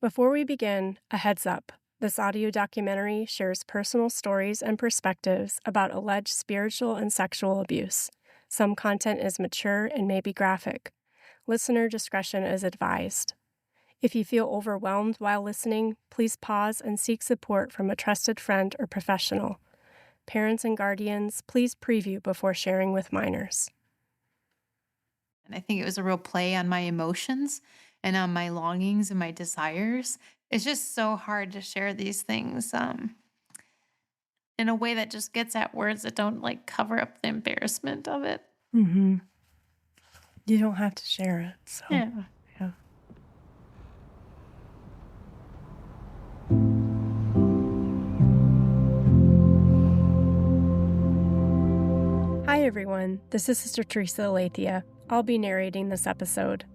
Before we begin, a heads up. This audio documentary shares personal stories and perspectives about alleged spiritual and sexual abuse. Some content is mature and may be graphic. Listener discretion is advised. If you feel overwhelmed while listening, please pause and seek support from a trusted friend or professional. Parents and guardians, please preview before sharing with minors. And I think it was a real play on my emotions and on my longings and my desires. It's just so hard to share these things in a way that just gets at words that don't like cover up the embarrassment of it. You don't have to share it, so. Yeah. Yeah. Hi everyone, this is Sister Teresa Alethea. I'll be narrating this episode.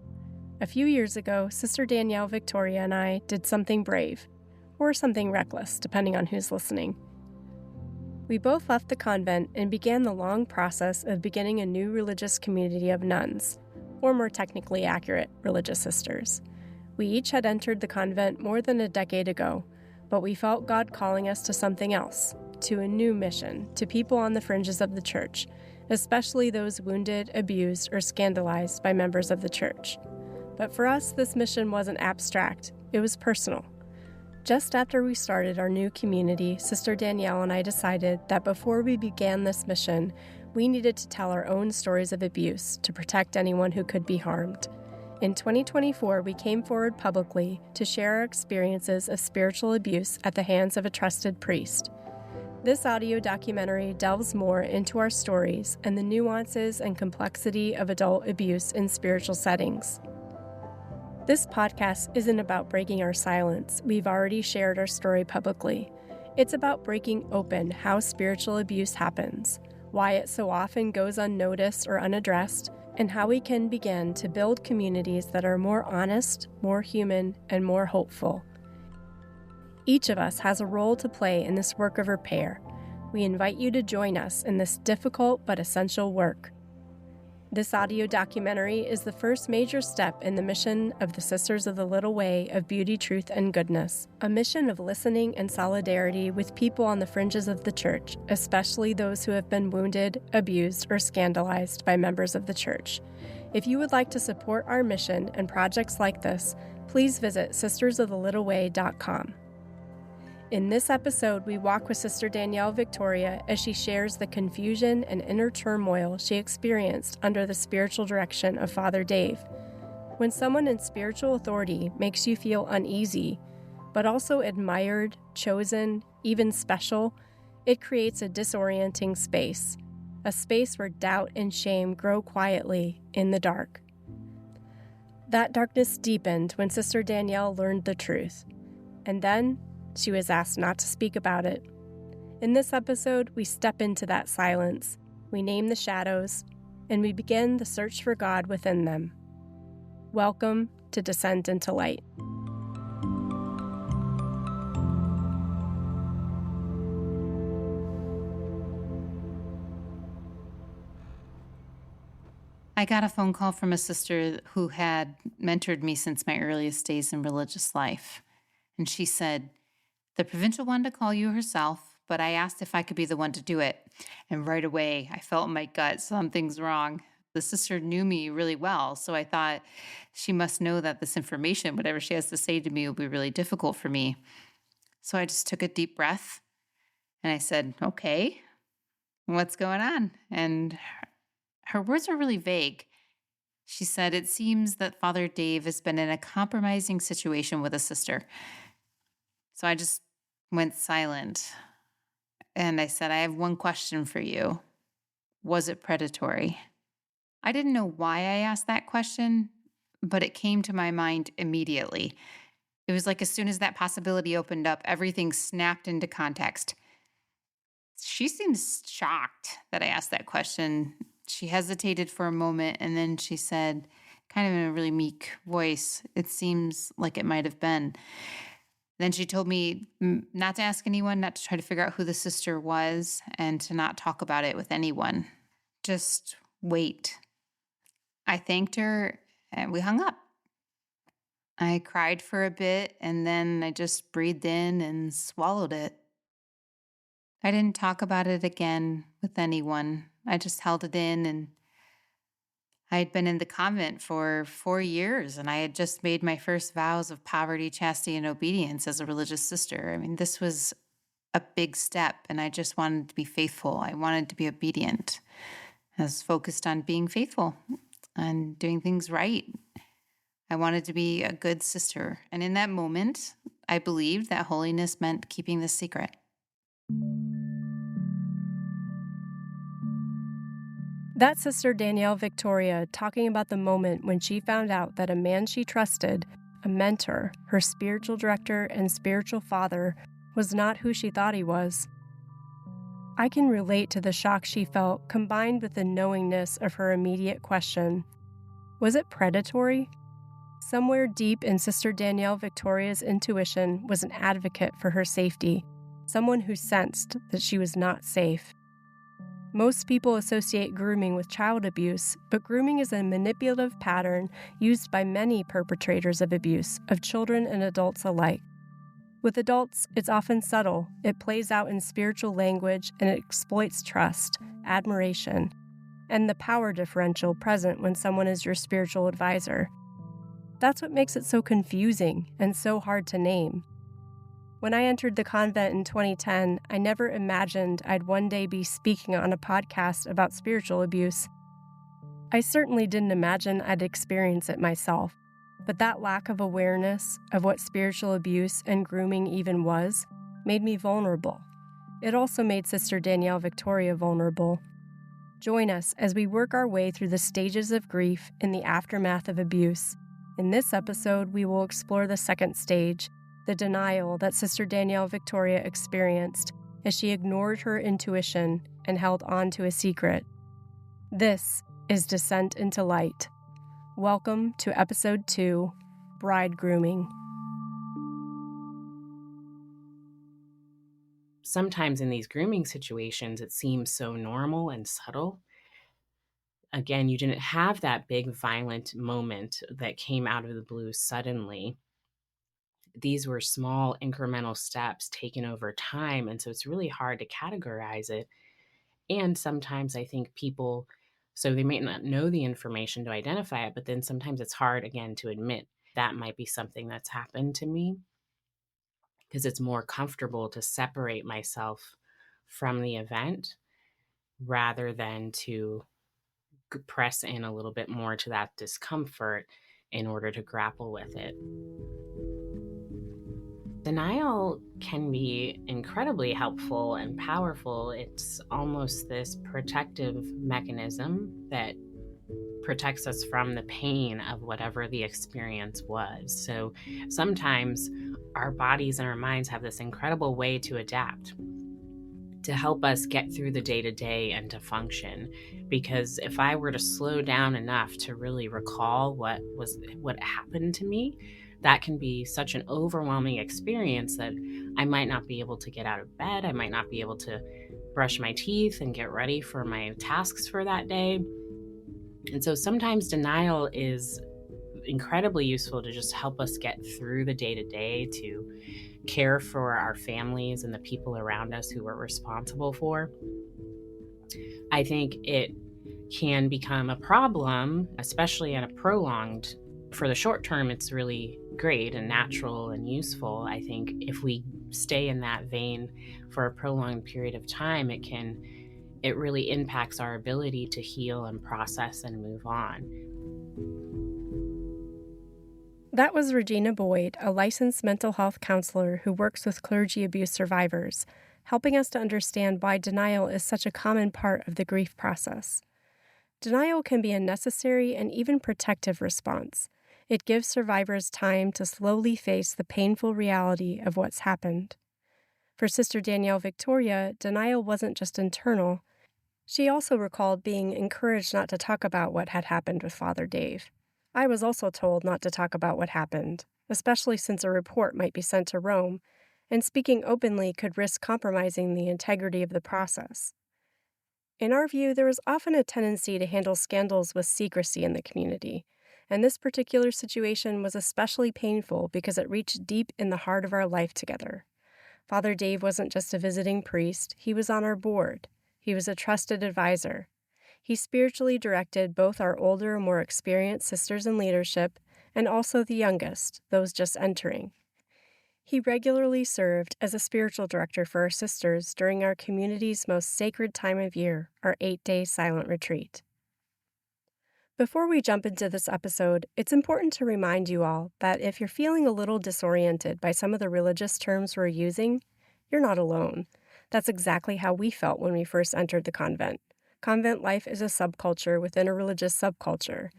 A few years ago, Sister Danielle Victoria and I did something brave, or something reckless, depending on who's listening. We both left the convent and began the long process of beginning a new religious community of nuns, or more technically accurate, religious sisters. We each had entered the convent more than a decade ago, but we felt God calling us to something else, to a new mission, to people on the fringes of the church, especially those wounded, abused, or scandalized by members of the church. But for us, this mission wasn't abstract, it was personal. Just after we started our new community, Sister Danielle and I decided that before we began this mission, we needed to tell our own stories of abuse to protect anyone who could be harmed. In 2024, we came forward publicly to share our experiences of spiritual abuse at the hands of a trusted priest. This audio documentary delves more into our stories and the nuances and complexity of adult abuse in spiritual settings. This podcast isn't about breaking our silence. We've already shared our story publicly. It's about breaking open how spiritual abuse happens, why it so often goes unnoticed or unaddressed, and how we can begin to build communities that are more honest, more human, and more hopeful. Each of us has a role to play in this work of repair. We invite you to join us in this difficult but essential work. This audio documentary is the first major step in the mission of the Sisters of the Little Way of Beauty, Truth, and Goodness, a mission of listening and solidarity with people on the fringes of the church, especially those who have been wounded, abused, or scandalized by members of the church. If you would like to support our mission and projects like this, please visit sistersofthelittleWay.com. In this episode, we walk with Sister Danielle Victoria as she shares the confusion and inner turmoil she experienced under the spiritual direction of Father Dave. When someone in spiritual authority makes you feel uneasy, but also admired, chosen, even special, it creates a disorienting space, a space where doubt and shame grow quietly in the dark. That darkness deepened when Sister Danielle learned the truth, and then she was asked not to speak about it. In this episode, we step into that silence, we name the shadows, and we begin the search for God within them. Welcome to Descent into Light. I got a phone call from a sister who had mentored me since my earliest days in religious life. And she said, the provincial wanted to call you herself, but I asked if I could be the one to do it. And right away, I felt in my gut something's wrong. The sister knew me really well, so I thought she must know that this information, whatever she has to say to me, will be really difficult for me. So I just took a deep breath and I said, okay, what's going on? And her words were really vague. She said, it seems that Father Dave has been in a compromising situation with a sister. So I just went silent. And I said, I have one question for you. Was it predatory? I didn't know why I asked that question, but it came to my mind immediately. It was like as soon as that possibility opened up, everything snapped into context. She seemed shocked that I asked that question. She hesitated for a moment, and then she said, kind of in a really meek voice, it seems like it might have been. Then she told me not to ask anyone, not to try to figure out who the sister was, and to not talk about it with anyone. Just wait. I thanked her, and we hung up. I cried for a bit and then I just breathed in and swallowed it. I didn't talk about it again with anyone. I just held it in, and I had been in the convent for 4 years and I had just made my first vows of poverty, chastity, and obedience as a religious sister. I mean, this was a big step and I just wanted to be faithful. I wanted to be obedient. I was focused on being faithful and doing things right. I wanted to be a good sister. And in that moment, I believed that holiness meant keeping this secret. That's Sister Danielle Victoria talking about the moment when she found out that a man she trusted, a mentor, her spiritual director and spiritual father, was not who she thought he was. I can relate to the shock she felt, combined with the knowingness of her immediate question. Was it predatory? Somewhere deep in Sister Danielle Victoria's intuition was an advocate for her safety, someone who sensed that she was not safe. Most people associate grooming with child abuse, but grooming is a manipulative pattern used by many perpetrators of abuse, of children and adults alike. With adults, it's often subtle. It plays out in spiritual language and it exploits trust, admiration, and the power differential present when someone is your spiritual advisor. That's what makes it so confusing and so hard to name. When I entered the convent in 2010, I never imagined I'd one day be speaking on a podcast about spiritual abuse. I certainly didn't imagine I'd experience it myself, but that lack of awareness of what spiritual abuse and grooming even was made me vulnerable. It also made Sister Danielle Victoria vulnerable. Join us as we work our way through the stages of grief in the aftermath of abuse. In this episode, we will explore the second stage, the denial that Sister Danielle Victoria experienced as she ignored her intuition and held on to a secret. This is Descent into Light. Welcome to Episode 2, Bride Grooming. Sometimes in these grooming situations, it seems so normal and subtle. Again, you didn't have that big violent moment that came out of the blue suddenly. These were small incremental steps taken over time. And so it's really hard to categorize it. And sometimes I think people, so they may not know the information to identify it, but then sometimes it's hard, again, to admit that might be something that's happened to me because it's more comfortable to separate myself from the event rather than to press in a little bit more to that discomfort in order to grapple with it. Denial can be incredibly helpful and powerful. It's almost this protective mechanism that protects us from the pain of whatever the experience was. So sometimes our bodies and our minds have this incredible way to adapt, to help us get through the day-to-day and to function. Because if I were to slow down enough to really recall what happened to me, that can be such an overwhelming experience that I might not be able to get out of bed. I might not be able to brush my teeth and get ready for my tasks for that day. And so sometimes denial is incredibly useful to just help us get through the day-to-day, to care for our families and the people around us who we're responsible for. I think it can become a problem, especially in a prolonged, for the short term, it's really great and natural and useful. I think if we stay in that vein for a prolonged period of time, it really impacts our ability to heal and process and move on. That was Regina Boyd, a licensed mental health counselor who works with clergy abuse survivors, helping us to understand why denial is such a common part of the grief process. Denial can be a necessary and even protective response. It gives survivors time to slowly face the painful reality of what's happened. For Sister Danielle Victoria, denial wasn't just internal. She also recalled being encouraged not to talk about what had happened with Father Dave. I was also told not to talk about what happened, especially since a report might be sent to Rome, and speaking openly could risk compromising the integrity of the process. In our view, there is often a tendency to handle scandals with secrecy in the community, And this particular situation was especially painful because it reached deep in the heart of our life together. Father Dave wasn't just a visiting priest, he was on our board. He was a trusted advisor. He spiritually directed both our older, more experienced sisters in leadership and also the youngest, those just entering. He regularly served as a spiritual director for our sisters during our community's most sacred time of year, our 8-day silent retreat. Before we jump into this episode, it's important to remind you all that if you're feeling a little disoriented by some of the religious terms we're using, you're not alone. That's exactly how we felt when we first entered the convent. Convent life is a subculture within a religious subculture.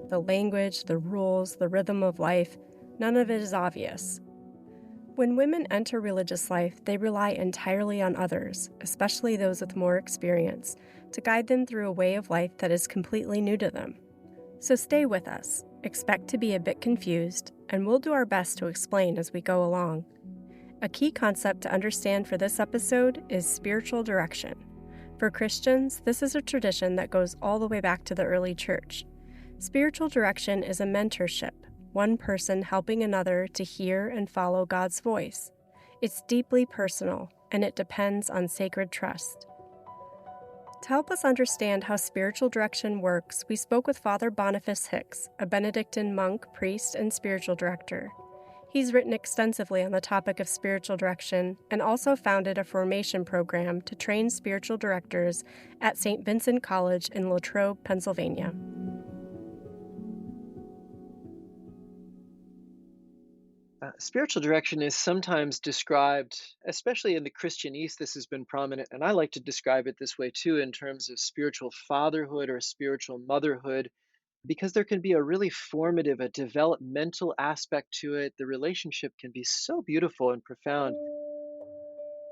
The language, the rules, the rhythm of life, none of it is obvious. When women enter religious life, they rely entirely on others, especially those with more experience, to guide them through a way of life that is completely new to them. So stay with us, expect to be a bit confused, and we'll do our best to explain as we go along. A key concept to understand for this episode is spiritual direction. For Christians, this is a tradition that goes all the way back to the early church. Spiritual direction is a mentorship, one person helping another to hear and follow God's voice. It's deeply personal, and it depends on sacred trust. To help us understand how spiritual direction works, we spoke with Father Boniface Hicks, a Benedictine monk, priest, and spiritual director. He's written extensively on the topic of spiritual direction and also founded a formation program to train spiritual directors at St. Vincent College in Latrobe, Pennsylvania. Spiritual direction is sometimes described, especially in the Christian East, this has been prominent, and I like to describe it this way too, in terms of spiritual fatherhood or spiritual motherhood, because there can be a really formative, a developmental aspect to it. The relationship can be so beautiful and profound,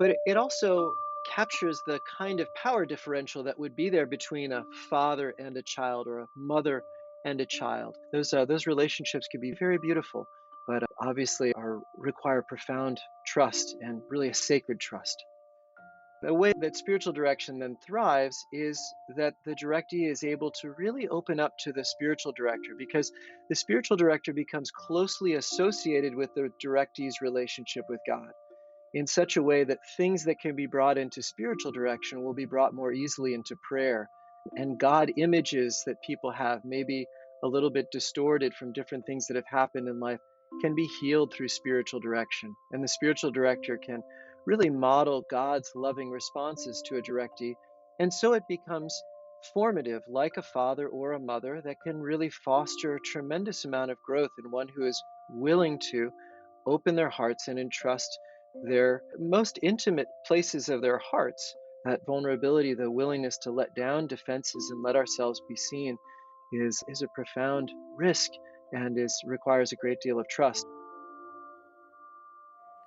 but it also captures the kind of power differential that would be there between a father and a child or a mother and a child. Those relationships can be very beautiful, but obviously require profound trust and really a sacred trust. The way that spiritual direction then thrives is that the directee is able to really open up to the spiritual director, because the spiritual director becomes closely associated with the directee's relationship with God in such a way that things that can be brought into spiritual direction will be brought more easily into prayer. And God images that people have, maybe a little bit distorted from different things that have happened in life, can be healed through spiritual direction. And the spiritual director can really model God's loving responses to a directee. And so it becomes formative, like a father or a mother, that can really foster a tremendous amount of growth in one who is willing to open their hearts and entrust their most intimate places of their hearts. That vulnerability, the willingness to let down defenses and let ourselves be seen, is a profound risk and requires a great deal of trust.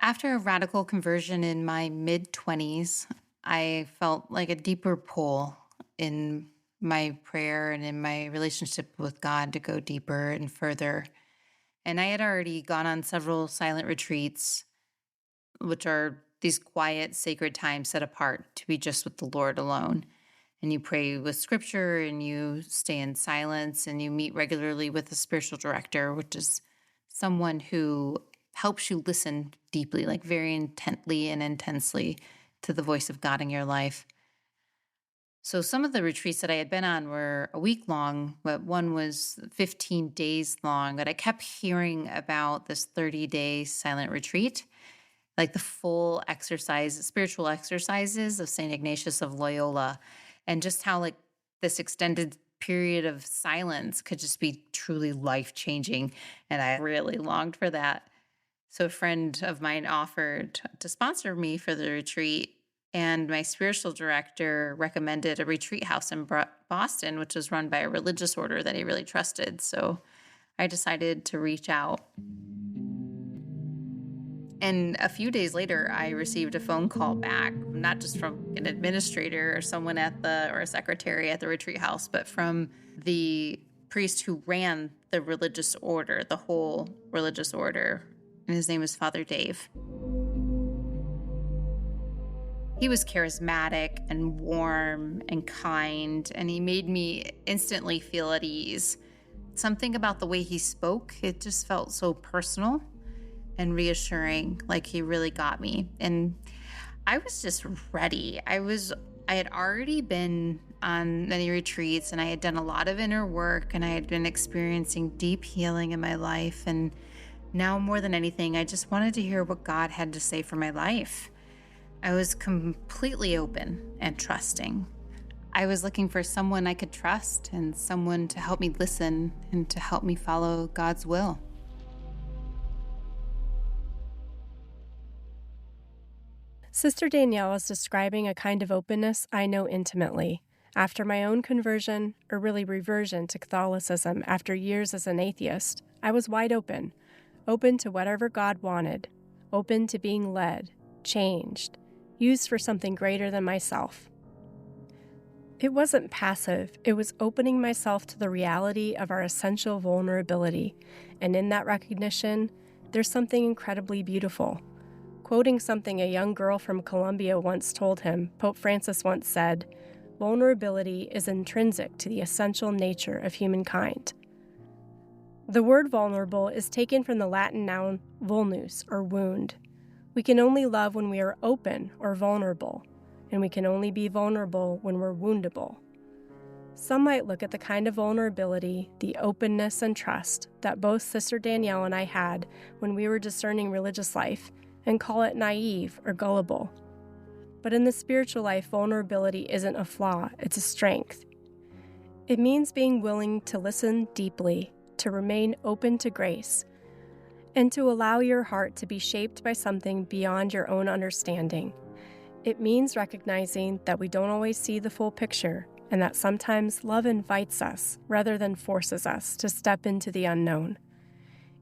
After a radical conversion in my mid-20s, I felt like a deeper pull in my prayer and in my relationship with God to go deeper and further. And I had already gone on several silent retreats, which are these quiet, sacred times set apart to be just with the Lord alone. And you pray with scripture and you stay in silence and you meet regularly with a spiritual director, which is someone who helps you listen deeply, like very intently and intensely to the voice of God in your life. So some of the retreats that I had been on were a week long, but one was 15 days long. But I kept hearing about this 30-day silent retreat, like the full spiritual exercises of St. Ignatius of Loyola, and just how like this extended period of silence could just be truly life-changing. And I really longed for that. So a friend of mine offered to sponsor me for the retreat, and my spiritual director recommended a retreat house in Boston, which was run by a religious order that he really trusted. So I decided to reach out. And a few days later, I received a phone call back, not just from an administrator or someone or a secretary at the retreat house, but from the priest who ran the religious order, the whole religious order. And his name is Father Dave. He was charismatic and warm and kind, and he made me instantly feel at ease. Something about the way he spoke, it just felt so personal and reassuring, like he really got me. And I was just ready. I had already been on many retreats, and I had done a lot of inner work, and I had been experiencing deep healing in my life. And now more than anything, I just wanted to hear what God had to say for my life. I was completely open and trusting. I was looking for someone I could trust and someone to help me listen and to help me follow God's will. Sister Danielle is describing a kind of openness I know intimately. After my own conversion, or really reversion to Catholicism after years as an atheist, I was wide open to whatever God wanted, open to being led, changed, used for something greater than myself. It wasn't passive, it was opening myself to the reality of our essential vulnerability, and in that recognition, there's something incredibly beautiful. Quoting something a young girl from Colombia once told him, Pope Francis once said, "Vulnerability is intrinsic to the essential nature of humankind." The word vulnerable is taken from the Latin noun vulnus, or wound. We can only love when we are open or vulnerable, and we can only be vulnerable when we're woundable. Some might look at the kind of vulnerability, the openness and trust that both Sister Danielle and I had when we were discerning religious life and call it naive or gullible. But in the spiritual life, vulnerability isn't a flaw, it's a strength. It means being willing to listen deeply, to remain open to grace, and to allow your heart to be shaped by something beyond your own understanding. It means recognizing that we don't always see the full picture, and that sometimes love invites us rather than forces us to step into the unknown.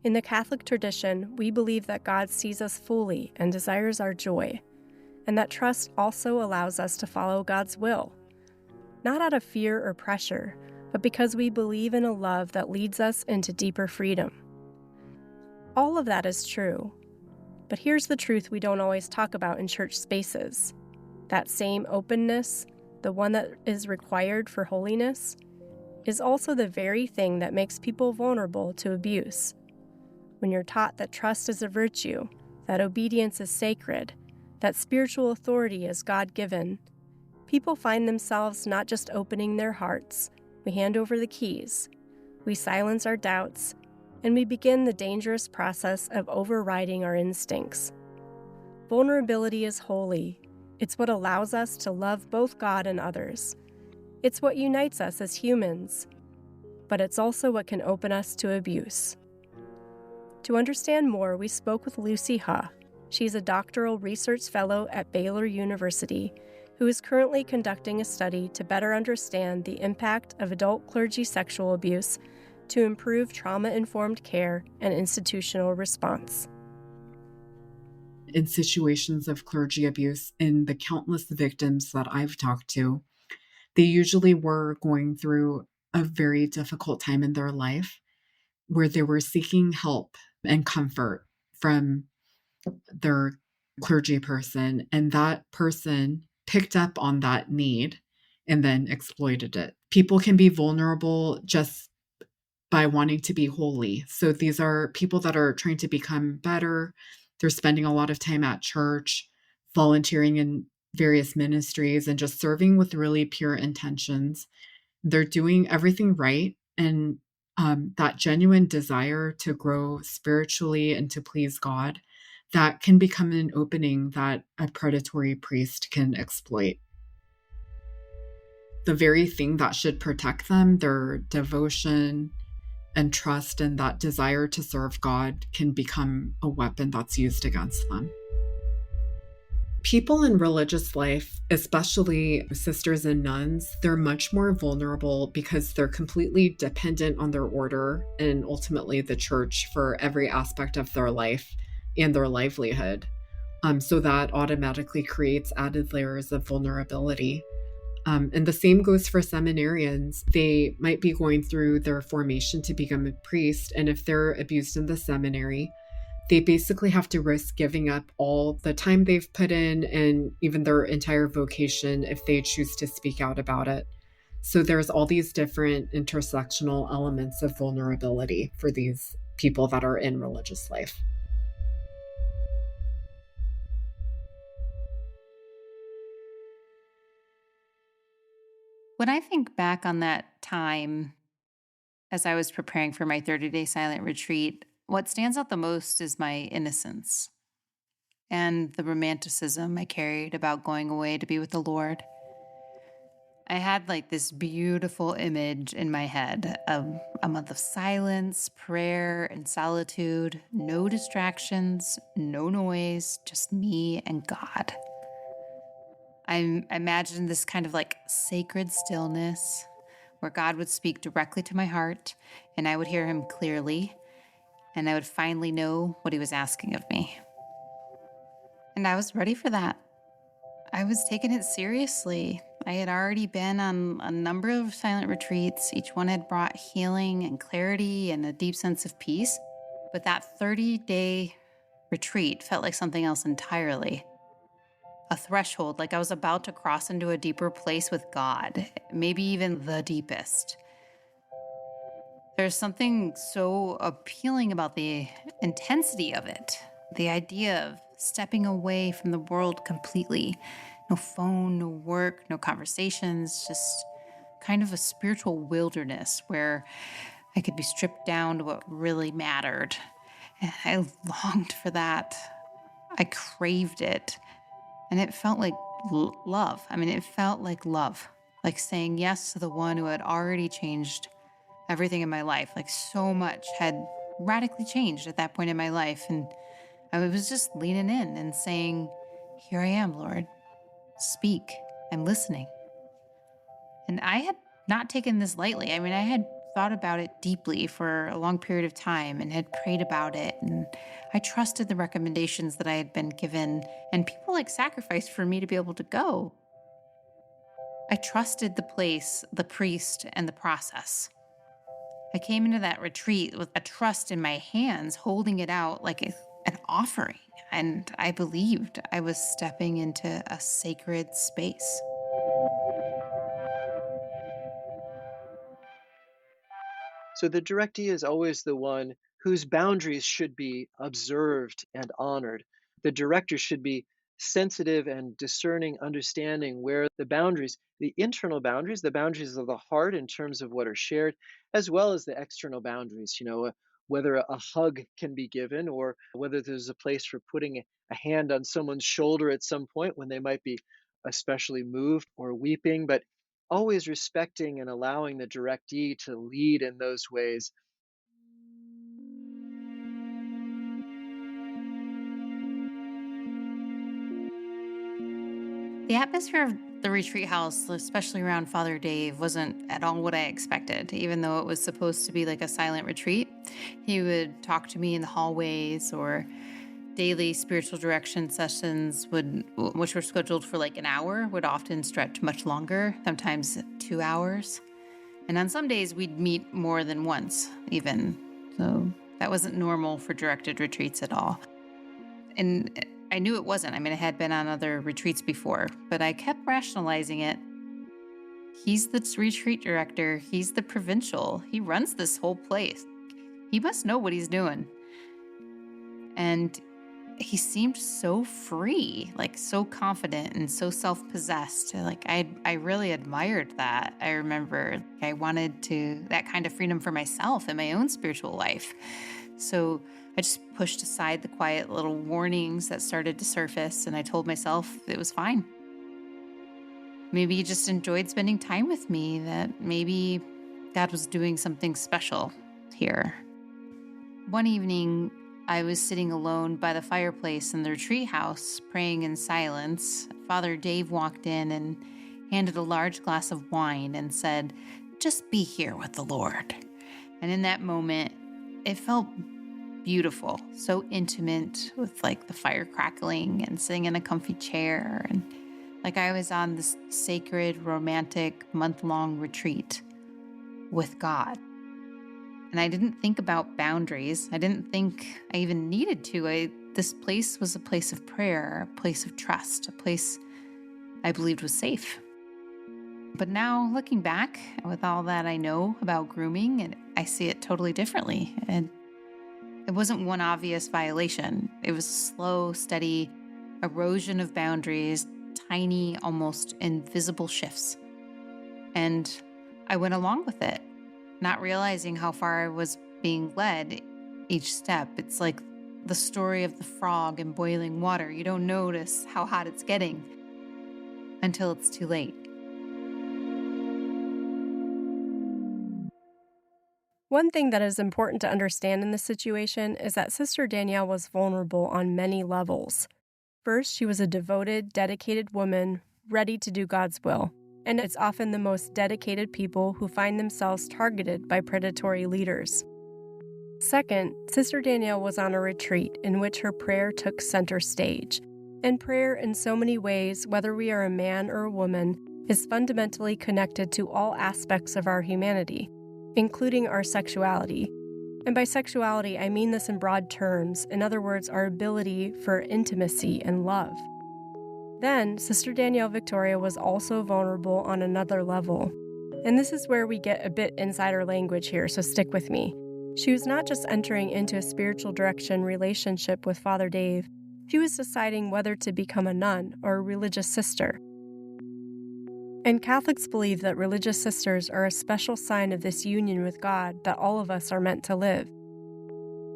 In the Catholic tradition, we believe that God sees us fully and desires our joy, and that trust also allows us to follow God's will, not out of fear or pressure, but because we believe in a love that leads us into deeper freedom. All of that is true, but here's the truth we don't always talk about in church spaces. That same openness, the one that is required for holiness, is also the very thing that makes people vulnerable to abuse. When you're taught that trust is a virtue, that obedience is sacred, that spiritual authority is God-given, people find themselves not just opening their hearts, we hand over the keys, we silence our doubts, and we begin the dangerous process of overriding our instincts. Vulnerability is holy. It's what allows us to love both God and others. It's what unites us as humans, but it's also what can open us to abuse. To understand more, we spoke with Lucy Ha. She's a doctoral research fellow at Baylor University who is currently conducting a study to better understand the impact of adult clergy sexual abuse to improve trauma-informed care and institutional response. In situations of clergy abuse, in the countless victims that I've talked to, they usually were going through a very difficult time in their life where they were seeking help and comfort from their clergy person, and that person picked up on that need and then exploited it. People can be vulnerable just by wanting to be holy. So these are people that are trying to become better. They're spending a lot of time at church, volunteering in various ministries, and just serving with really pure intentions. They're doing everything right. And that genuine desire to grow spiritually and to please God, that can become an opening that a predatory priest can exploit. The very thing that should protect them, their devotion and trust and that desire to serve God, can become a weapon that's used against them. People in religious life, especially sisters and nuns, they're much more vulnerable because they're completely dependent on their order and ultimately the church for every aspect of their life and their livelihood. So that automatically creates added layers of vulnerability. And the same goes for seminarians. They might be going through their formation to become a priest, and if they're abused in the seminary, They basically have to risk giving up all the time they've put in and even their entire vocation if they choose to speak out about it. So there's all these different intersectional elements of vulnerability for these people that are in religious life. When I think back on that time as I was preparing for my 30-day silent retreat, what stands out the most is my innocence and the romanticism I carried about going away to be with the Lord. I had like this beautiful image in my head of a month of silence, prayer, and solitude, no distractions, no noise, just me and God. I imagined this kind of like sacred stillness where God would speak directly to my heart and I would hear him clearly and I would finally know what he was asking of me. And I was ready for that. I was taking it seriously. I had already been on a number of silent retreats. Each one had brought healing and clarity and a deep sense of peace. But that 30-day retreat felt like something else entirely. A threshold, like I was about to cross into a deeper place with God, maybe even the deepest. There's something so appealing about the intensity of it. The idea of stepping away from the world completely. No phone, no work, no conversations, just kind of a spiritual wilderness where I could be stripped down to what really mattered. And I longed for that. I craved it. And it felt like love. I mean, it felt like love, like saying yes to the one who had already changed everything in my life. Like so much had radically changed at that point in my life. And I was just leaning in and saying, here I am, Lord. Speak. I'm listening. And I had not taken this lightly. I mean, I had thought about it deeply for a long period of time and had prayed about it. And I trusted the recommendations that I had been given. And people like sacrificed for me to be able to go. I trusted the place, the priest, and the process. I came into that retreat with a trust in my hands, holding it out like an offering. And I believed I was stepping into a sacred space. So the directee is always the one whose boundaries should be observed and honored. The director should be sensitive and discerning, understanding where the boundaries, the internal boundaries, the boundaries of the heart in terms of what are shared, as well as the external boundaries, whether a hug can be given or whether there's a place for putting a hand on someone's shoulder at some point when they might be especially moved or weeping. But always respecting and allowing the directee to lead in those ways. The atmosphere of the retreat house, especially around Father Dave, wasn't at all what I expected, even though it was supposed to be like a silent retreat. He would talk to me in the hallways, or daily spiritual direction sessions which were scheduled for like an hour, would often stretch much longer, sometimes 2 hours. And on some days we'd meet more than once even. So that wasn't normal for directed retreats at all. And I knew it wasn't. I mean, I had been on other retreats before, but I kept rationalizing it. He's the retreat director. He's the provincial. He runs this whole place. He must know what he's doing. And he seemed so free, like so confident and so self-possessed. Like I really admired that. I remember I wanted that kind of freedom for myself in my own spiritual life. So I just pushed aside the quiet little warnings that started to surface, and I told myself it was fine. Maybe he just enjoyed spending time with me, that maybe God was doing something special here. One evening, I was sitting alone by the fireplace in the retreat house, praying in silence. Father Dave walked in and handed a large glass of wine and said, "Just be here with the Lord." And in that moment, it felt beautiful, so intimate, with like the fire crackling and sitting in a comfy chair, and like I was on this sacred, romantic, month-long retreat with God. And I didn't think about boundaries. I didn't think I even needed to. This place was a place of prayer, a place of trust, a place I believed was safe. But now, looking back, with all that I know about grooming, I see it totally differently. And it wasn't one obvious violation. It was a slow, steady erosion of boundaries, tiny, almost invisible shifts. And I went along with it, not realizing how far I was being led each step. It's like the story of the frog in boiling water. You don't notice how hot it's getting until it's too late. One thing that is important to understand in this situation is that Sister Danielle was vulnerable on many levels. First, she was a devoted, dedicated woman, ready to do God's will. And it's often the most dedicated people who find themselves targeted by predatory leaders. Second, Sister Danielle was on a retreat in which her prayer took center stage. And prayer, in so many ways, whether we are a man or a woman, is fundamentally connected to all aspects of our humanity, including our sexuality. And by sexuality, I mean this in broad terms, in other words, our ability for intimacy and love. Then, Sister Danielle Victoria was also vulnerable on another level. And this is where we get a bit insider language here, so stick with me. She was not just entering into a spiritual direction relationship with Father Dave, she was deciding whether to become a nun or a religious sister. And Catholics believe that religious sisters are a special sign of this union with God that all of us are meant to live.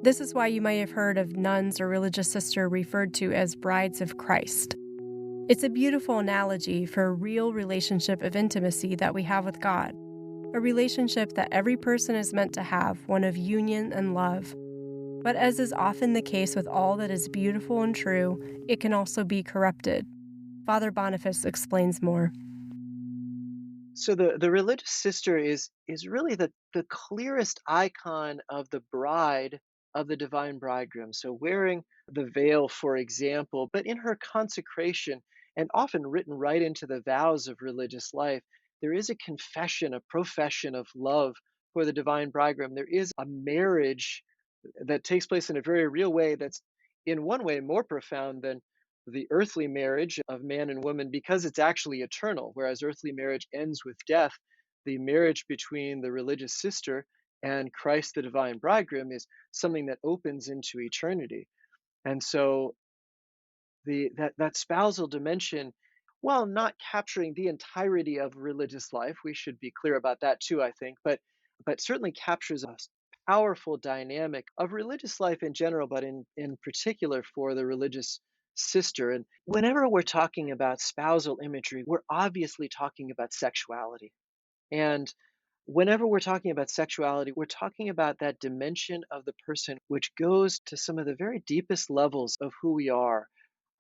This is why you might have heard of nuns or religious sister referred to as brides of Christ. It's a beautiful analogy for a real relationship of intimacy that we have with God, a relationship that every person is meant to have, one of union and love. But as is often the case with all that is beautiful and true, it can also be corrupted. Father Boniface explains more. So the religious sister is really the clearest icon of the bride of the divine bridegroom. So wearing the veil, for example, but in her consecration and often written right into the vows of religious life, there is a confession, a profession of love for the divine bridegroom. There is a marriage that takes place in a very real way that's in one way more profound than the earthly marriage of man and woman because it's actually eternal, whereas earthly marriage ends with death. The marriage between the religious sister and Christ, the divine bridegroom, is something that opens into eternity. And so that spousal dimension, while not capturing the entirety of religious life, we should be clear about that too, I think, but certainly captures a powerful dynamic of religious life in general, but in particular for the religious sister. And whenever we're talking about spousal imagery, we're obviously talking about sexuality. And whenever we're talking about sexuality, we're talking about that dimension of the person which goes to some of the very deepest levels of who we are.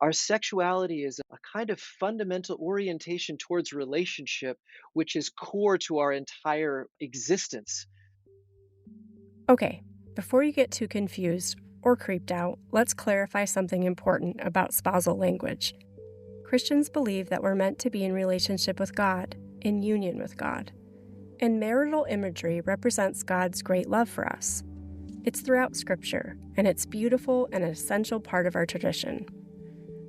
Our sexuality is a kind of fundamental orientation towards relationship, which is core to our entire existence. Okay, before you get too confused or creeped out, let's clarify something important about spousal language. Christians believe that we're meant to be in relationship with God, in union with God. And marital imagery represents God's great love for us. It's throughout Scripture, and it's beautiful and an essential part of our tradition.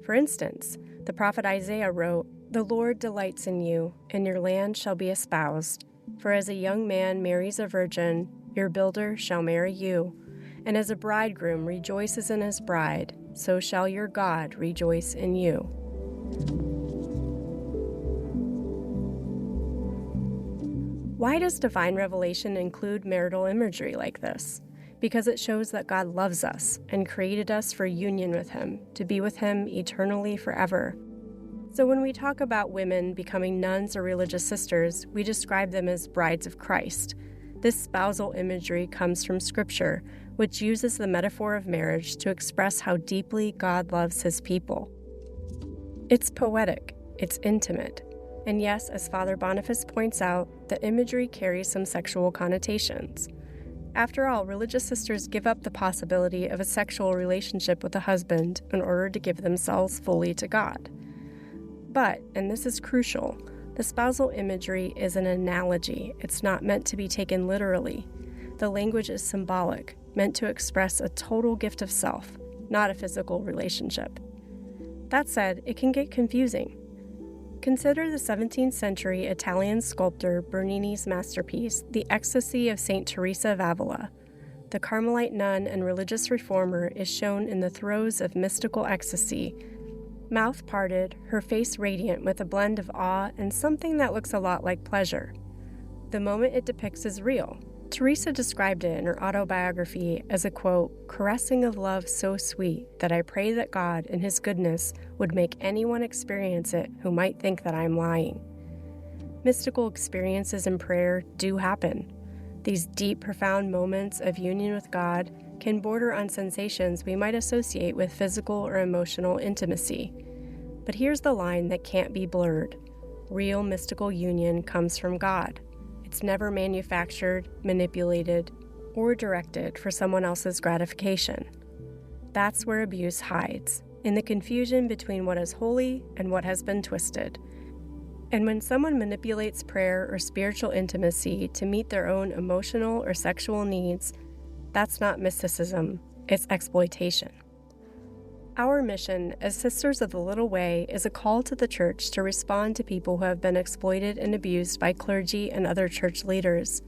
For instance, the prophet Isaiah wrote, "The Lord delights in you, and your land shall be espoused. For as a young man marries a virgin, your builder shall marry you. And as a bridegroom rejoices in his bride, so shall your God rejoice in you." Why does divine revelation include marital imagery like this? Because it shows that God loves us and created us for union with Him, to be with Him eternally forever. So when we talk about women becoming nuns or religious sisters, we describe them as brides of Christ. This spousal imagery comes from Scripture, which uses the metaphor of marriage to express how deeply God loves His people. It's poetic, it's intimate, and yes, as Father Boniface points out, the imagery carries some sexual connotations. After all, religious sisters give up the possibility of a sexual relationship with a husband in order to give themselves fully to God. But, and this is crucial, the spousal imagery is an analogy. It's not meant to be taken literally. the language is symbolic, meant to express a total gift of self, not a physical relationship. That said, it can get confusing. Consider the 17th century Italian sculptor Bernini's masterpiece, The Ecstasy of St. Teresa of Avila. The Carmelite nun and religious reformer is shown in the throes of mystical ecstasy, mouth parted, her face radiant with a blend of awe and something that looks a lot like pleasure. The moment it depicts is real. Teresa described it in her autobiography as a, quote, caressing of love so sweet that I pray that God, in his goodness, would make anyone experience it who might think that I am lying. Mystical experiences in prayer do happen. These deep, profound moments of union with God can border on sensations we might associate with physical or emotional intimacy. But here's the line that can't be blurred. Real mystical union comes from God. It's never manufactured, manipulated, or directed for someone else's gratification. That's where abuse hides, in the confusion between what is holy and what has been twisted. And when someone manipulates prayer or spiritual intimacy to meet their own emotional or sexual needs, that's not mysticism, it's exploitation. Our mission as Sisters of the Little Way is a call to the church to respond to people who have been exploited and abused by clergy and other church leaders.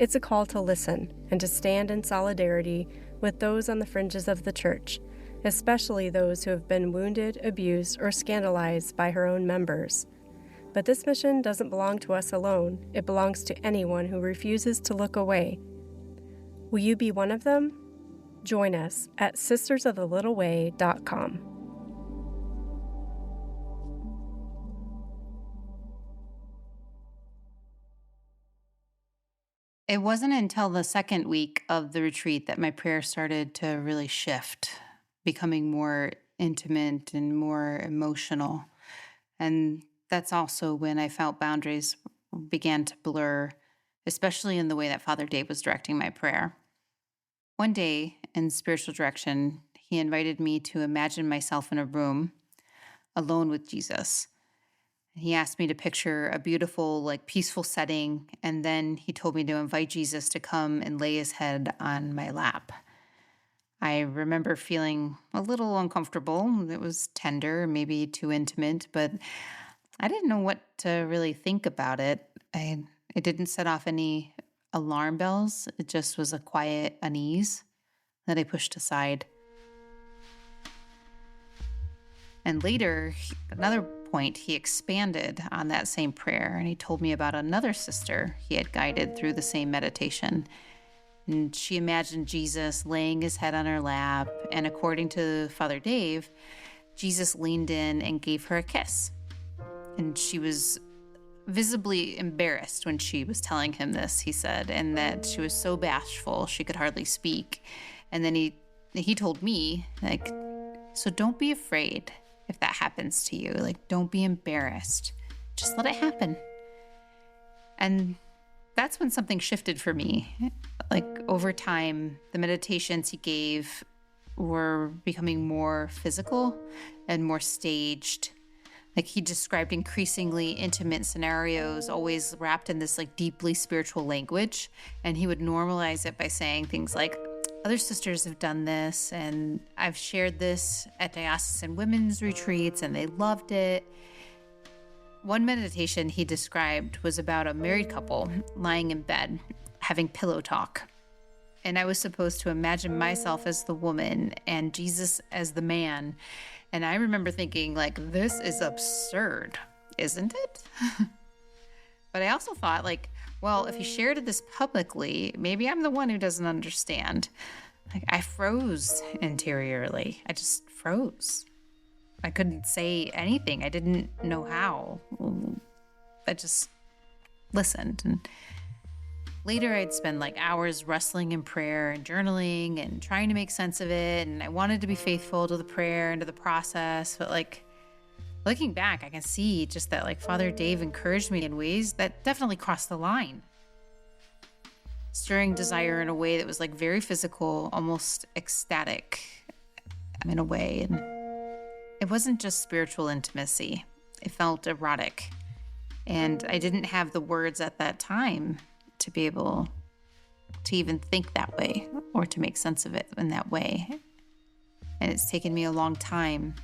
It's a call to listen and to stand in solidarity with those on the fringes of the church, especially those who have been wounded, abused, or scandalized by her own members. But this mission doesn't belong to us alone. It belongs to anyone who refuses to look away. Will you be one of them? Join us at sistersofthelittleWay.com. It wasn't until the second week of the retreat that my prayer started to really shift, becoming more intimate and more emotional. And that's also when I felt boundaries began to blur, especially in the way that Father Dave was directing my prayer. One day, in spiritual direction, he invited me to imagine myself in a room alone with Jesus. He asked me to picture a beautiful, peaceful setting, and then he told me to invite Jesus to come and lay his head on my lap. I remember feeling a little uncomfortable. It was tender, maybe too intimate, but I didn't know what to really think about it. It didn't set off any alarm bells. It just was a quiet unease that I pushed aside. And later, another point, he expanded on that same prayer, and he told me about another sister he had guided through the same meditation. And she imagined Jesus laying his head on her lap, and according to Father Dave, Jesus leaned in and gave her a kiss. And she was visibly embarrassed when she was telling him this, he said, and that she was so bashful she could hardly speak. And then he told me, so don't be afraid if that happens to you. Don't be embarrassed. Just let it happen. And that's when something shifted for me. Over time, the meditations he gave were becoming more physical and more staged. He described increasingly intimate scenarios, always wrapped in this deeply spiritual language. And he would normalize it by saying things like, other sisters have done this, and I've shared this at diocesan women's retreats, and they loved it. One meditation he described was about a married couple lying in bed, having pillow talk. And I was supposed to imagine myself as the woman and Jesus as the man. And I remember thinking, this is absurd, isn't it? But I also thought, if he shared this publicly, maybe I'm the one who doesn't understand. I froze interiorly. I just froze. I couldn't say anything. I didn't know how. I just listened. And later I'd spend hours wrestling in prayer and journaling and trying to make sense of it. And I wanted to be faithful to the prayer and to the process. But looking back, I can see just that Father Dave encouraged me in ways that definitely crossed the line. Stirring desire in a way that was very physical, almost ecstatic in a way. And it wasn't just spiritual intimacy. It felt erotic. And I didn't have the words at that time to be able to even think that way or to make sense of it in that way. And it's taken me a long time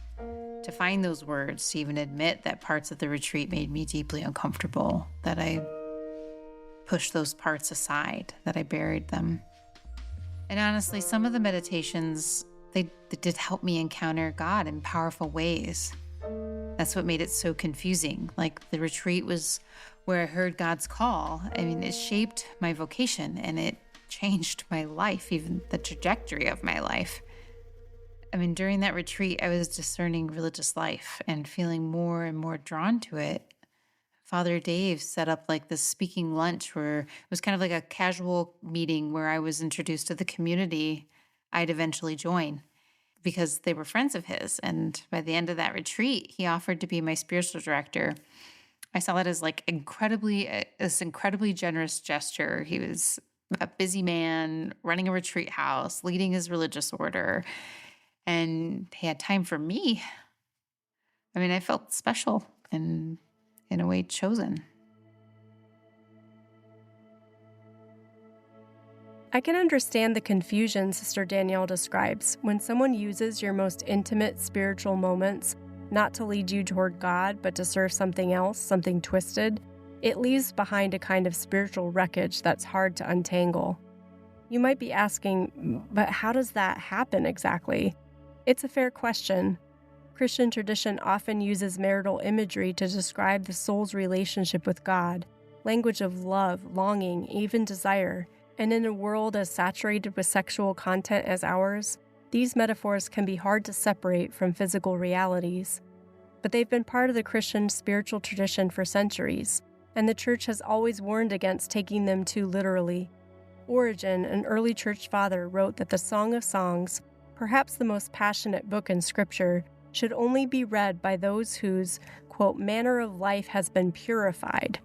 to find those words, to even admit that parts of the retreat made me deeply uncomfortable, that I pushed those parts aside, that I buried them. And honestly, some of the meditations, they did help me encounter God in powerful ways. That's what made it so confusing. Like, the retreat was where I heard God's call. I mean, it shaped my vocation and it changed my life, even the trajectory of my life. I mean, during that retreat, I was discerning religious life and feeling more and more drawn to it. Father Dave set up like this speaking lunch where it was kind of like a casual meeting where I was introduced to the community I'd eventually join because they were friends of his. And by the end of that retreat, he offered to be my spiritual director. I saw it as like this incredibly generous gesture. He was a busy man running a retreat house, leading his religious order, and he had time for me. I mean, I felt special and in a way chosen. I can understand the confusion Sister Danielle describes when someone uses your most intimate spiritual moments not to lead you toward God, but to serve something else, something twisted. It leaves behind a kind of spiritual wreckage that's hard to untangle. You might be asking, but how does that happen exactly? It's a fair question. Christian tradition often uses marital imagery to describe the soul's relationship with God, language of love, longing, even desire. And in a world as saturated with sexual content as ours, these metaphors can be hard to separate from physical realities. But they've been part of the Christian spiritual tradition for centuries, and the Church has always warned against taking them too literally. Origen, an early Church father, wrote that the Song of Songs, perhaps the most passionate book in Scripture, should only be read by those whose, quote, manner of life has been purified,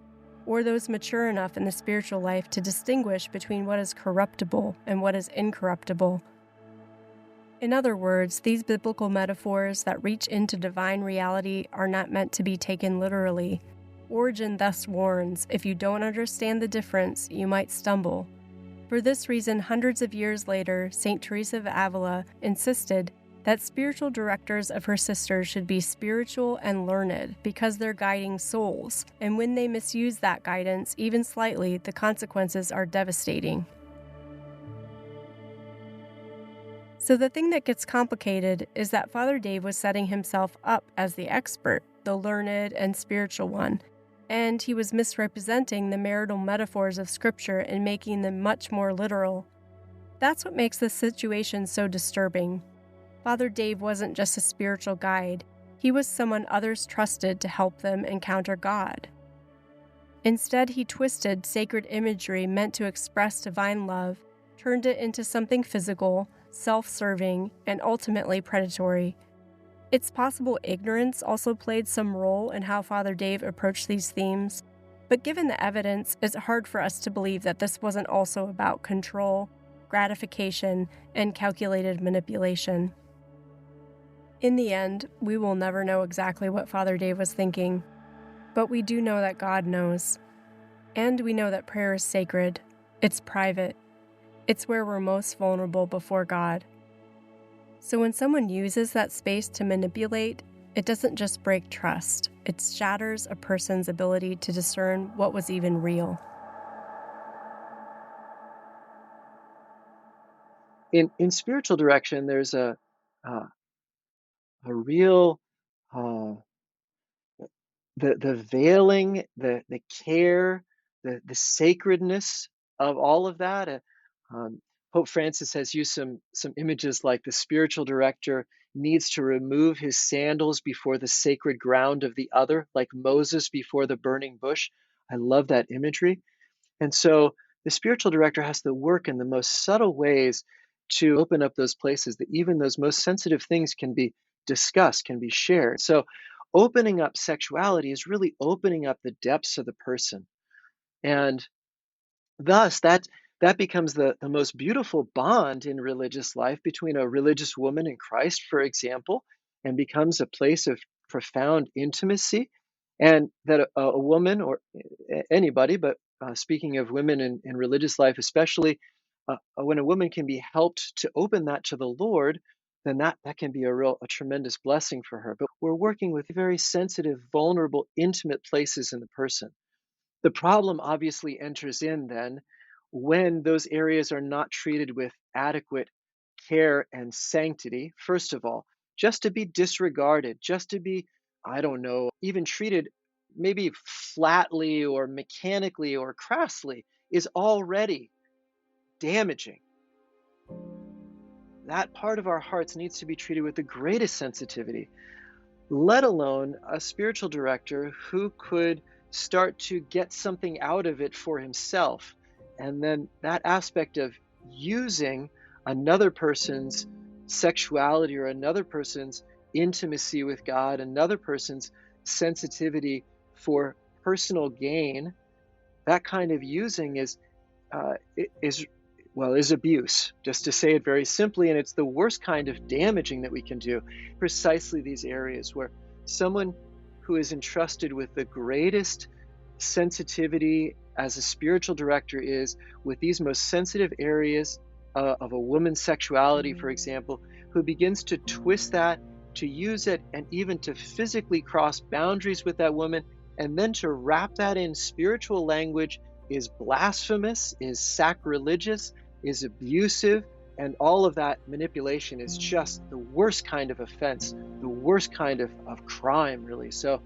or those mature enough in the spiritual life to distinguish between what is corruptible and what is incorruptible. In other words, these biblical metaphors that reach into divine reality are not meant to be taken literally. Origen thus warns, if you don't understand the difference, you might stumble. For this reason, hundreds of years later, St. Teresa of Avila insisted that spiritual directors of her sisters should be spiritual and learned because they're guiding souls, and when they misuse that guidance, even slightly, the consequences are devastating. So the thing that gets complicated is that Father Dave was setting himself up as the expert, the learned and spiritual one, and he was misrepresenting the marital metaphors of Scripture and making them much more literal. That's what makes this situation so disturbing. Father Dave wasn't just a spiritual guide. He was someone others trusted to help them encounter God. Instead, he twisted sacred imagery meant to express divine love, turned it into something physical, self-serving, and ultimately predatory. It's possible ignorance also played some role in how Father Dave approached these themes, but given the evidence, it's hard for us to believe that this wasn't also about control, gratification, and calculated manipulation. In the end, we will never know exactly what Father Dave was thinking, but we do know that God knows. And we know that prayer is sacred. It's private. It's where we're most vulnerable before God. So when someone uses that space to manipulate, it doesn't just break trust. It shatters a person's ability to discern what was even real. In spiritual direction, there's a real the veiling, the care, the sacredness of all of that. Pope Francis has used some images like the spiritual director needs to remove his sandals before the sacred ground of the other, like Moses before the burning bush. I love that imagery. And so the spiritual director has to work in the most subtle ways to open up those places that even those most sensitive things can be discussed, can be shared. So opening up sexuality is really opening up the depths of the person. And thus that becomes the most beautiful bond in religious life between a religious woman and Christ, for example, and becomes a place of profound intimacy. And that a woman or anybody, but speaking of women in religious life especially, when a woman can be helped to open that to the Lord, then that can be a tremendous blessing for her. But we're working with very sensitive, vulnerable, intimate places in the person. The problem obviously enters in then when those areas are not treated with adequate care and sanctity, first of all, just to be disregarded, just to be, I don't know, even treated maybe flatly or mechanically or crassly is already damaging. That part of our hearts needs to be treated with the greatest sensitivity, let alone a spiritual director who could start to get something out of it for himself. And then that aspect of using another person's sexuality or another person's intimacy with God, another person's sensitivity for personal gain, that kind of using uh, is abuse, just to say it very simply, and it's the worst kind of damaging that we can do. Precisely these areas where someone who is entrusted with the greatest sensitivity as a spiritual director is with these most sensitive areas of a woman's sexuality, for example, who begins to twist that, to use it, and even to physically cross boundaries with that woman, and then to wrap that in spiritual language is blasphemous, is sacrilegious, is abusive, and all of that manipulation is just the worst kind of offense, the worst kind of crime, really. So,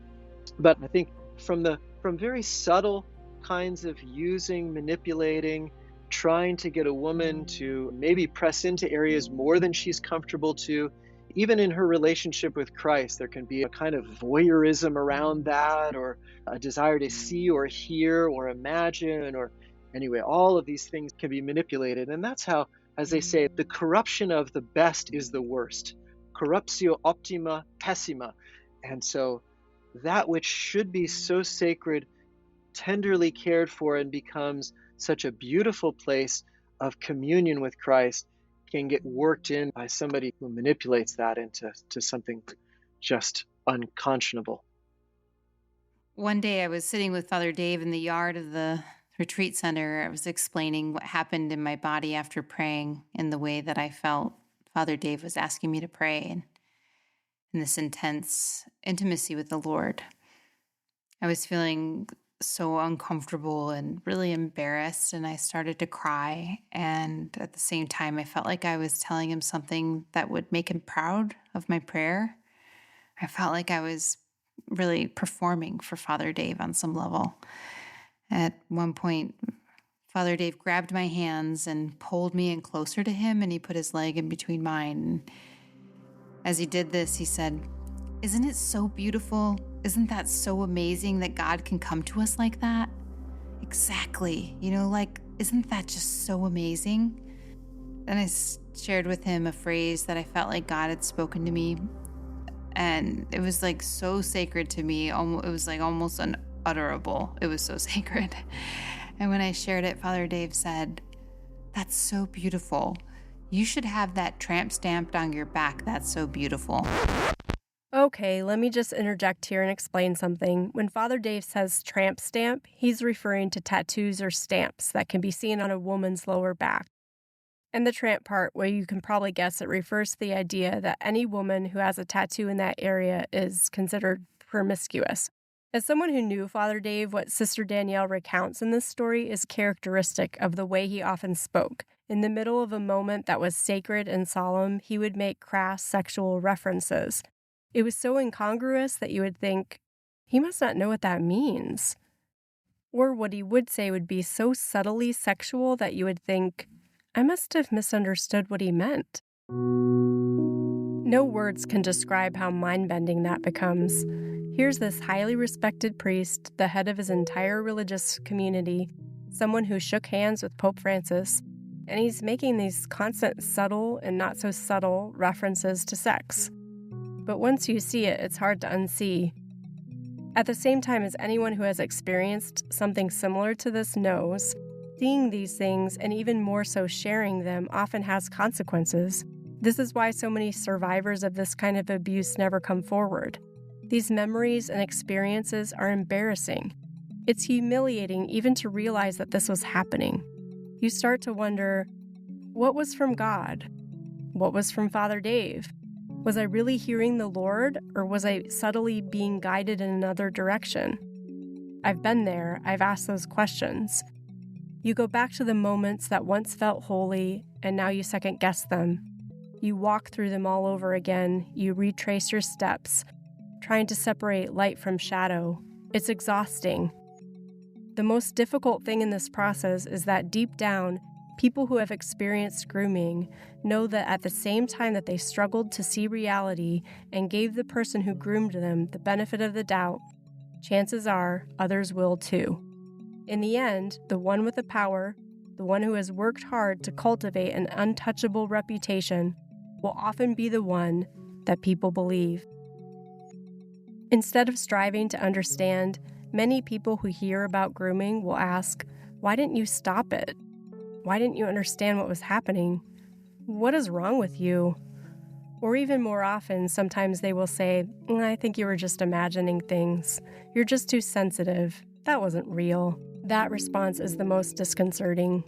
but I think from very subtle kinds of using, manipulating, trying to get a woman to maybe press into areas more than she's comfortable to, even in her relationship with Christ, there can be a kind of voyeurism around that, or a desire to see or hear or imagine, or anyway, all of these things can be manipulated. And that's how, as they say, the corruption of the best is the worst. Corruptio optima pessima. And so that which should be so sacred, tenderly cared for, and becomes such a beautiful place of communion with Christ can get worked in by somebody who manipulates that into something just unconscionable. One day I was sitting with Father Dave in the yard of the retreat center. I was explaining what happened in my body after praying in the way that I felt Father Dave was asking me to pray, and in this intense intimacy with the Lord. I was feeling so uncomfortable and really embarrassed, and I started to cry. And at the same time, I felt like I was telling him something that would make him proud of my prayer. I felt like I was really performing for Father Dave on some level. At one point, Father Dave grabbed my hands and pulled me in closer to him, and he put his leg in between mine. And as he did this, he said, "Isn't it so beautiful? Isn't that so amazing that God can come to us like that?" Exactly. Isn't that just so amazing? Then I shared with him a phrase that I felt like God had spoken to me. And it was like so sacred to me. It was like almost unutterable. It was so sacred. And when I shared it, Father Dave said, "That's so beautiful. You should have that tramp stamped on your back. That's so beautiful." Okay, let me just interject here and explain something. When Father Dave says tramp stamp, he's referring to tattoos or stamps that can be seen on a woman's lower back. And the tramp part, well, you can probably guess it refers to the idea that any woman who has a tattoo in that area is considered promiscuous. As someone who knew Father Dave, what Sister Danielle recounts in this story is characteristic of the way he often spoke. In the middle of a moment that was sacred and solemn, he would make crass sexual references. It was so incongruous that you would think, he must not know what that means. Or what he would say would be so subtly sexual that you would think, I must have misunderstood what he meant. No words can describe how mind-bending that becomes. Here's this highly respected priest, the head of his entire religious community, someone who shook hands with Pope Francis, and he's making these constant subtle and not so subtle references to sex. But once you see it, it's hard to unsee. At the same time as anyone who has experienced something similar to this knows, seeing these things, and even more so sharing them, often has consequences. This is why so many survivors of this kind of abuse never come forward. These memories and experiences are embarrassing. It's humiliating even to realize that this was happening. You start to wonder, What was from God? What was from Father Dave? Was I really hearing the Lord, or was I subtly being guided in another direction? I've been there. I've asked those questions. You go back to the moments that once felt holy, and now you second-guess them. You walk through them all over again. You retrace your steps, trying to separate light from shadow. It's exhausting. The most difficult thing in this process is that deep down, people who have experienced grooming know that at the same time that they struggled to see reality and gave the person who groomed them the benefit of the doubt, chances are others will too. In the end, the one with the power, the one who has worked hard to cultivate an untouchable reputation, will often be the one that people believe. Instead of striving to understand, many people who hear about grooming will ask, "Why didn't you stop it? Why didn't you understand what was happening? What is wrong with you?" Or even more often, sometimes they will say, "I think you were just imagining things. You're just too sensitive. That wasn't real." That response is the most disconcerting.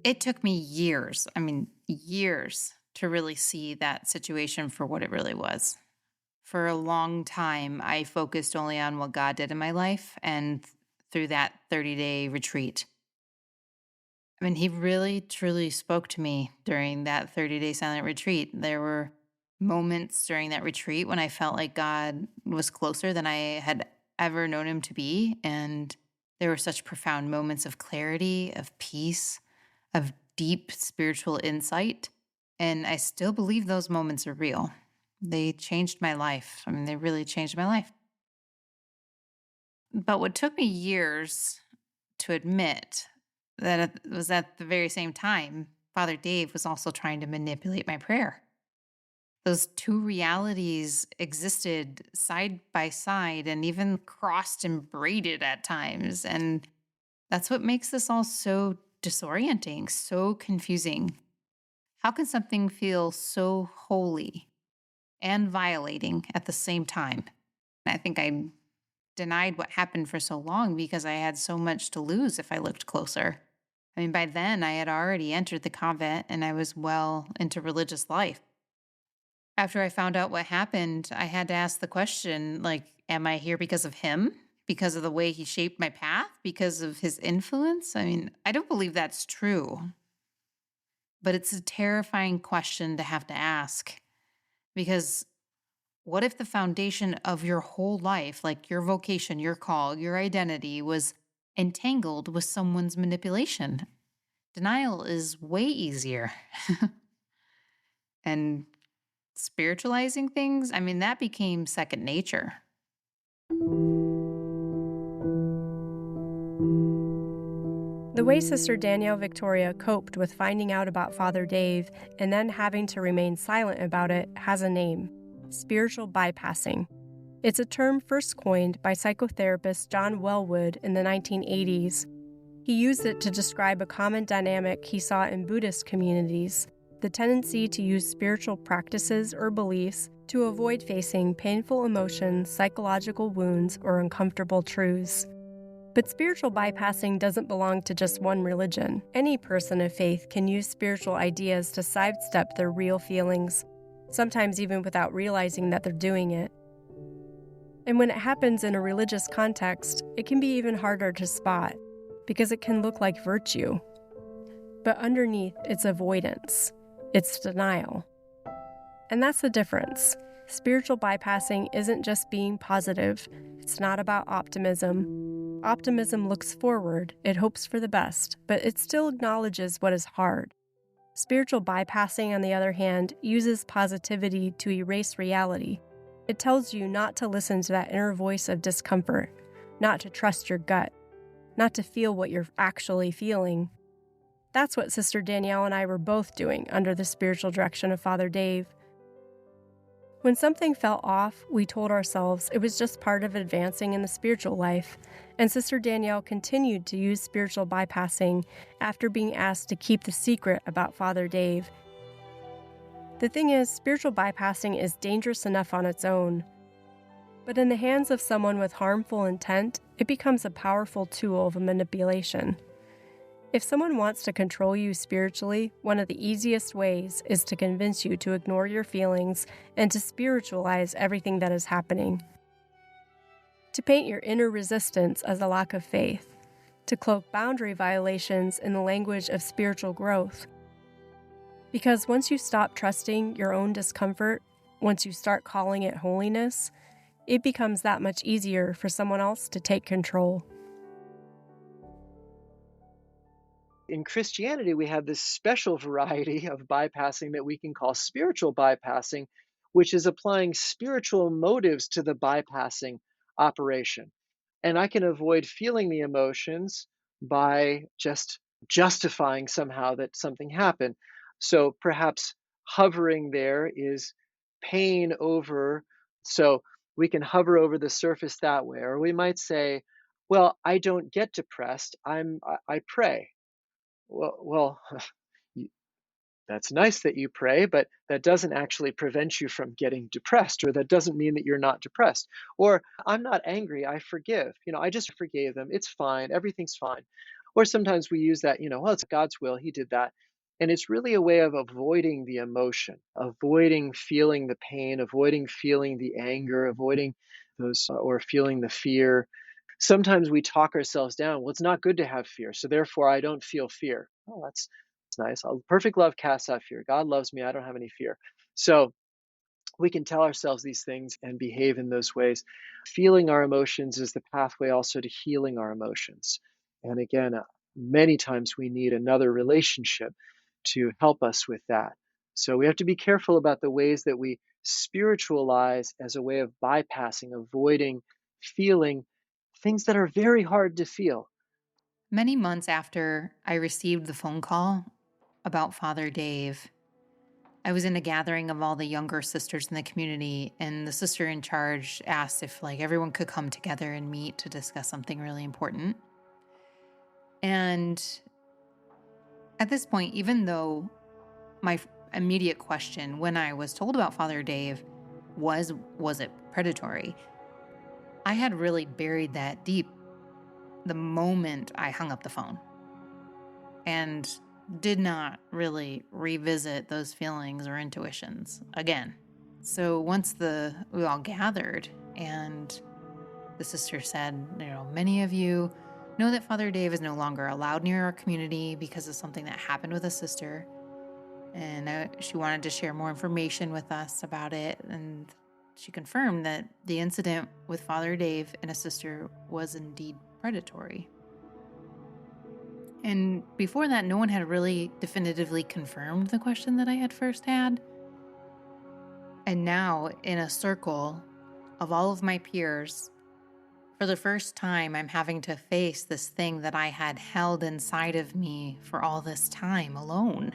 It took me years to really see that situation for what it really was. For a long time, I focused only on what God did in my life and through that 30-day retreat. I mean, he really, truly spoke to me during that 30-day silent retreat. There were moments during that retreat when I felt like God was closer than I had ever known him to be. And there were such profound moments of clarity, of peace, of deep spiritual insight. And I still believe those moments are real. They changed my life. I mean, they really changed my life. But what took me years to admit that it was at the very same time, Father Dave was also trying to manipulate my prayer. Those two realities existed side by side and even crossed and braided at times. And that's what makes this all so disorienting, so confusing. How can something feel so holy and violating at the same time? I think I denied what happened for so long because I had so much to lose if I looked closer. I mean, by then I had already entered the convent and I was well into religious life. After I found out what happened, I had to ask the question, like, am I here because of him? Because of the way he shaped my path? Because of his influence? I mean, I don't believe that's true. But it's a terrifying question to have to ask. Because what if the foundation of your whole life, like your vocation, your call, your identity, was entangled with someone's manipulation? Denial is way easier. And spiritualizing things, I mean, that became second nature. The way Sister Danielle Victoria coped with finding out about Father Dave and then having to remain silent about it has a name: spiritual bypassing. It's a term first coined by psychotherapist John Wellwood in the 1980s. He used it to describe a common dynamic he saw in Buddhist communities: the tendency to use spiritual practices or beliefs to avoid facing painful emotions, psychological wounds, or uncomfortable truths. But spiritual bypassing doesn't belong to just one religion. Any person of faith can use spiritual ideas to sidestep their real feelings, sometimes even without realizing that they're doing it. And when it happens in a religious context, it can be even harder to spot, because it can look like virtue. But underneath, it's avoidance. It's denial. And that's the difference. Spiritual bypassing isn't just being positive. It's not about optimism. Optimism looks forward, it hopes for the best, but it still acknowledges what is hard. Spiritual bypassing, on the other hand, uses positivity to erase reality. It tells you not to listen to that inner voice of discomfort, not to trust your gut, not to feel what you're actually feeling. That's what Sister Danielle and I were both doing under the spiritual direction of Father Dave. When something felt off, we told ourselves it was just part of advancing in the spiritual life, and Sister Danielle continued to use spiritual bypassing after being asked to keep the secret about Father Dave. The thing is, spiritual bypassing is dangerous enough on its own, but in the hands of someone with harmful intent, it becomes a powerful tool of manipulation. If someone wants to control you spiritually, one of the easiest ways is to convince you to ignore your feelings and to spiritualize everything that is happening. To paint your inner resistance as a lack of faith. To cloak boundary violations in the language of spiritual growth. Because once you stop trusting your own discomfort, once you start calling it holiness, it becomes that much easier for someone else to take control. In Christianity, we have this special variety of bypassing that we can call spiritual bypassing, which is applying spiritual motives to the bypassing operation. And I can avoid feeling the emotions by just justifying somehow that something happened. So perhaps hovering there is pain over, so we can hover over the surface that way. Or we might say, well, I don't get depressed, I pray. Well, that's nice that you pray, but that doesn't actually prevent you from getting depressed, or that doesn't mean that you're not depressed. Or I'm not angry, I forgive. I just forgave them. It's fine. Everything's fine. Or sometimes we use that, well, it's God's will. He did that. And it's really a way of avoiding the emotion, avoiding feeling the pain, avoiding feeling the anger, avoiding those, or feeling the fear. Sometimes we talk ourselves down. Well, it's not good to have fear, so therefore I don't feel fear. Oh, that's nice. Perfect love casts out fear. God loves me. I don't have any fear. So we can tell ourselves these things and behave in those ways. Feeling our emotions is the pathway also to healing our emotions. And again, many times we need another relationship to help us with that. So we have to be careful about the ways that we spiritualize as a way of bypassing, avoiding feeling things that are very hard to feel. Many months after I received the phone call about Father Dave, I was in a gathering of all the younger sisters in the community, and the sister in charge asked if everyone could come together and meet to discuss something really important. And at this point, even though my immediate question when I was told about Father Dave was it predatory, I had really buried that deep the moment I hung up the phone and did not really revisit those feelings or intuitions again. So once we all gathered and the sister said, many of you know that Father Dave is no longer allowed near our community because of something that happened with a sister. And she wanted to share more information with us about it. And she confirmed that the incident with Father Dave and a sister was indeed predatory. And before that, no one had really definitively confirmed the question that I had first had. And now, in a circle of all of my peers, for the first time, I'm having to face this thing that I had held inside of me for all this time alone.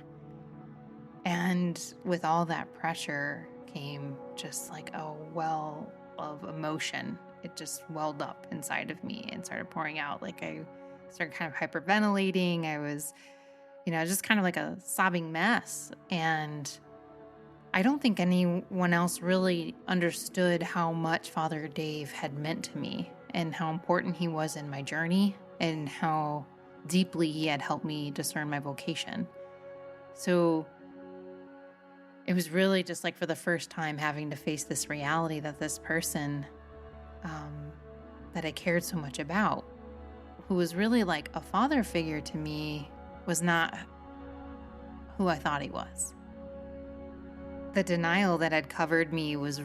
And with all that pressure came just a well of emotion. It just welled up inside of me and started pouring out. I started kind of hyperventilating. I was, just kind of like a sobbing mess. And I don't think anyone else really understood how much Father Dave had meant to me and how important he was in my journey and how deeply he had helped me discern my vocation. So it was really just for the first time having to face this reality that this person that I cared so much about, who was really a father figure to me, was not who I thought he was. The denial that had covered me was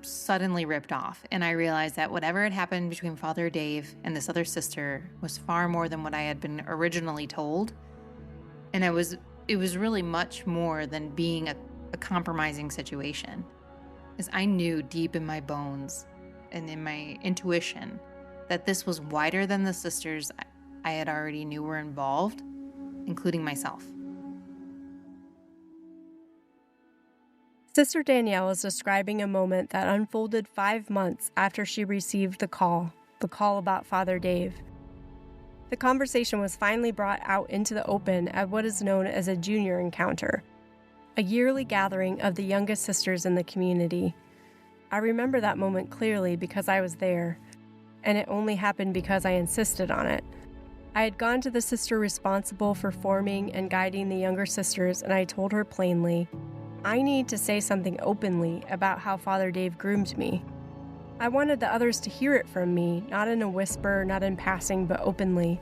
suddenly ripped off, and I realized that whatever had happened between Father Dave and this other sister was far more than what I had been originally told, and it was really much more than being a compromising situation, as I knew deep in my bones and in my intuition that this was wider than the sisters I had already knew were involved, including myself. Sister Danielle is describing a moment that unfolded 5 months after she received the call about Father Dave. The conversation was finally brought out into the open at what is known as a junior encounter, a yearly gathering of the youngest sisters in the community. I remember that moment clearly because I was there, and it only happened because I insisted on it. I had gone to the sister responsible for forming and guiding the younger sisters, and I told her plainly, I need to say something openly about how Father Dave groomed me. I wanted the others to hear it from me, not in a whisper, not in passing, but openly.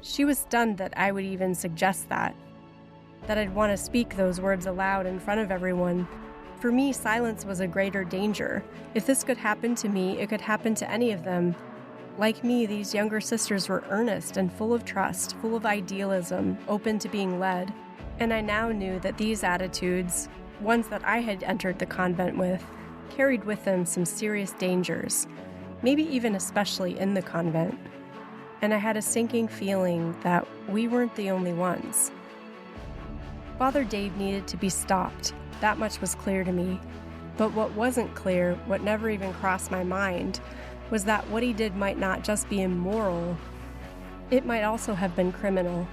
She was stunned that I would even suggest that I'd want to speak those words aloud in front of everyone. For me, silence was a greater danger. If this could happen to me, it could happen to any of them. Like me, these younger sisters were earnest and full of trust, full of idealism, open to being led. And I now knew that these attitudes, ones that I had entered the convent with, carried with them some serious dangers, maybe even especially in the convent. And I had a sinking feeling that we weren't the only ones. Father Dave needed to be stopped. That much was clear to me. But what wasn't clear, what never even crossed my mind, was that what he did might not just be immoral, it might also have been criminal.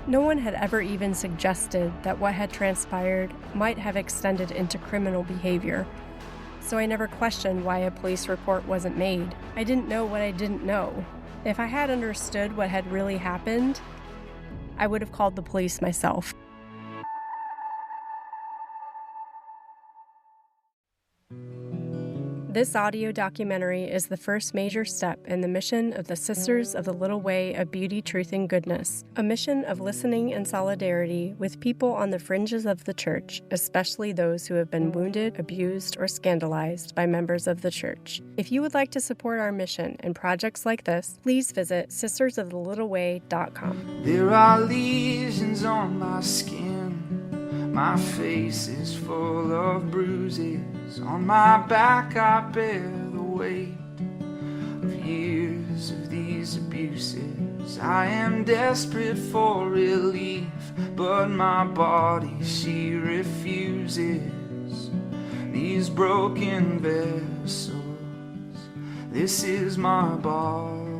No one had ever even suggested that what had transpired might have extended into criminal behavior, so I never questioned why a police report wasn't made. I didn't know what I didn't know. If I had understood what had really happened, I would have called the police myself. This audio documentary is the first major step in the mission of the Sisters of the Little Way of Beauty, Truth, and Goodness, a mission of listening and solidarity with people on the fringes of the Church, especially those who have been wounded, abused, or scandalized by members of the Church. If you would like to support our mission and projects like this, please visit sistersofthelittleway.com. There are lesions on my skin. My face is full of bruises. On my back I bear the weight of years of these abuses. I am desperate for relief, but my body, she refuses. These broken vessels, this is my body.